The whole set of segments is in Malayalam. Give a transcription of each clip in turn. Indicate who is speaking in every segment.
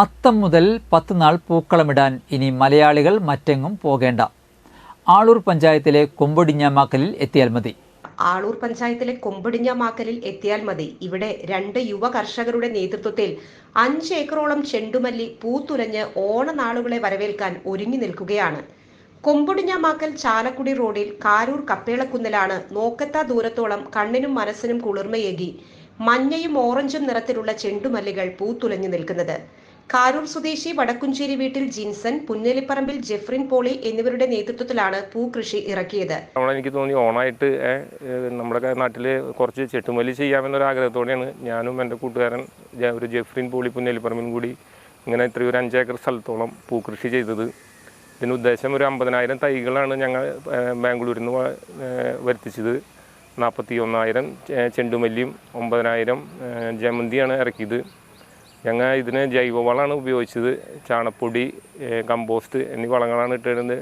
Speaker 1: അത്തം മുതൽ 10 നാൾ പൂക്കളമിടാൻ ഇനി മലയാളികൾ മറ്റെങ്ങും പോകേണ്ട. ആളൂർ പഞ്ചായത്തിലെ കൊമ്പൊടിഞ്ഞാമാക്കലിൽ എത്തിയാൽ മതി.
Speaker 2: ആളൂർ പഞ്ചായത്തിലെ കൊമ്പൊടിഞ്ഞാമാക്കലിൽ എത്തിയാൽ മതി. ഇവിടെ 2 യുവ കർഷകരുടെ നേതൃത്വത്തിൽ 5 ഏക്കറോളം ചെണ്ടുമല്ലി പൂത്തുലഞ്ഞ് ഓണനാളുകളെ വരവേൽക്കാൻ ഒരുങ്ങി നിൽക്കുകയാണ്. കൊമ്പൊടിഞ്ഞാമാക്കൽ ചാലക്കുടി റോഡിൽ കാരൂർ കപ്പേളക്കുന്നിലാണ് നോക്കെത്താ ദൂരത്തോളം കണ്ണിനും മനസ്സിനും കുളിർമയേകി മഞ്ഞയും ഓറഞ്ചും നിറത്തിലുള്ള ചെണ്ടുമല്ലികൾ പൂത്തുലഞ്ഞു നിൽക്കുന്നത്. കാരൂർ സ്വദേശി വടക്കുംചേരി വീട്ടിൽ ജിൻസൺ, പുന്നേലിപ്പറമ്പിൽ ജെഫ്രിൻ പോളി എന്നിവരുടെ നേതൃത്വത്തിലാണ് പൂക്കൃഷി ഇറക്കിയത്.
Speaker 3: എനിക്ക് തോന്നി ഓണായിട്ട് നമ്മുടെ നാട്ടിൽ കുറച്ച് ചെട്ടുമല്ലി ചെയ്യാമെന്നൊരു ആഗ്രഹത്തോടെയാണ് ഞാനും എൻ്റെ കൂട്ടുകാരൻ ഒരു ജെഫ്രിൻ പോളി പുന്നേലിപ്പറമ്പിലും കൂടി ഇങ്ങനെ ഇത്രയും ഒരു 5 ഏക്കർ സ്ഥലത്തോളം പൂക്കൃഷി ചെയ്തത്. ഇതിന് ഉദ്ദേശം ഒരു 50,000 തൈകളാണ് ഞങ്ങൾ ബാംഗ്ലൂരിൽ നിന്ന് വരുത്തിച്ചത്. 41,000 ചെണ്ടുമല്ലിയും 9,000 ജമന്തിയാണ് ഇറക്കിയത്. ഞങ്ങൾ ഇതിന് ജൈവവളമാണ് ഉപയോഗിച്ചത്. ചാണപ്പൊടി, കമ്പോസ്റ്റ് എന്നീ വളങ്ങളാണ് ഇട്ടിരുന്നത്.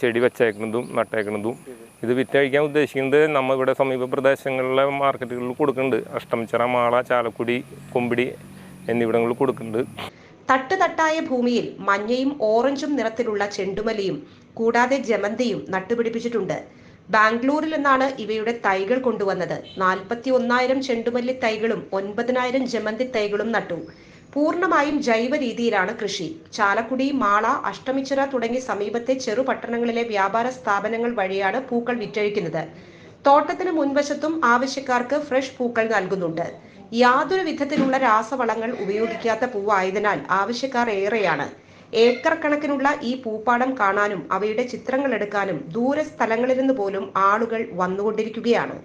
Speaker 3: ചെടി വെച്ചേക്കുന്നതും നട്ടേക്കുന്നതും. ഇത് വിറ്റഴിക്കാൻ ഉദ്ദേശിക്കുന്നത് നമ്മൾ ഇവിടെ സമീപ പ്രദേശങ്ങളിലെ മാർക്കറ്റുകളിൽ കൊടുക്കുന്നുണ്ട്. അഷ്ടമിച്ചിറ, മാള, ചാലക്കുടി, കൊമ്പിടി എന്നിവിടങ്ങളിൽ കൊടുക്കുന്നുണ്ട്.
Speaker 2: തട്ടുതട്ടായ ഭൂമിയിൽ മഞ്ഞയും ഓറഞ്ചും നിറത്തിലുള്ള ചെണ്ടുമല്ലിയും കൂടാതെ ജമന്തിയും നട്ടുപിടിപ്പിച്ചിട്ടുണ്ട്. ബാംഗ്ലൂരിൽ നിന്നാണ് ഇവയുടെ തൈകൾ കൊണ്ടുവന്നത്. 41,000 ചെണ്ടുമല്ലി തൈകളും 9,000 ജമന്തി തൈകളും നട്ടു. പൂർണ്ണമായും ജൈവ രീതിയിലാണ് കൃഷി. ചാലക്കുടി, മാള, അഷ്ടമിച്ചിറ തുടങ്ങി സമീപത്തെ ചെറുപട്ടണങ്ങളിലെ വ്യാപാര സ്ഥാപനങ്ങൾ വഴിയാണ് പൂക്കൾ വിറ്റഴിക്കുന്നത്. തോട്ടത്തിന് മുൻവശത്തും ആവശ്യക്കാർക്ക് ഫ്രഷ് പൂക്കൾ നൽകുന്നുണ്ട്. യാതൊരു വിധത്തിലുള്ള രാസവളങ്ങൾ ഉപയോഗിക്കാത്ത പൂവായതിനാൽ ആവശ്യക്കാർ ഏറെയാണ്. ഏക്കർ കണക്കിനുള്ള ഈ പൂപ്പാടം കാണാനും അവയുടെ ചിത്രങ്ങൾ എടുക്കാനും ദൂര സ്ഥലങ്ങളിൽ നിന്ന് പോലും ആളുകൾ വന്നുകൊണ്ടിരിക്കുകയാണ്.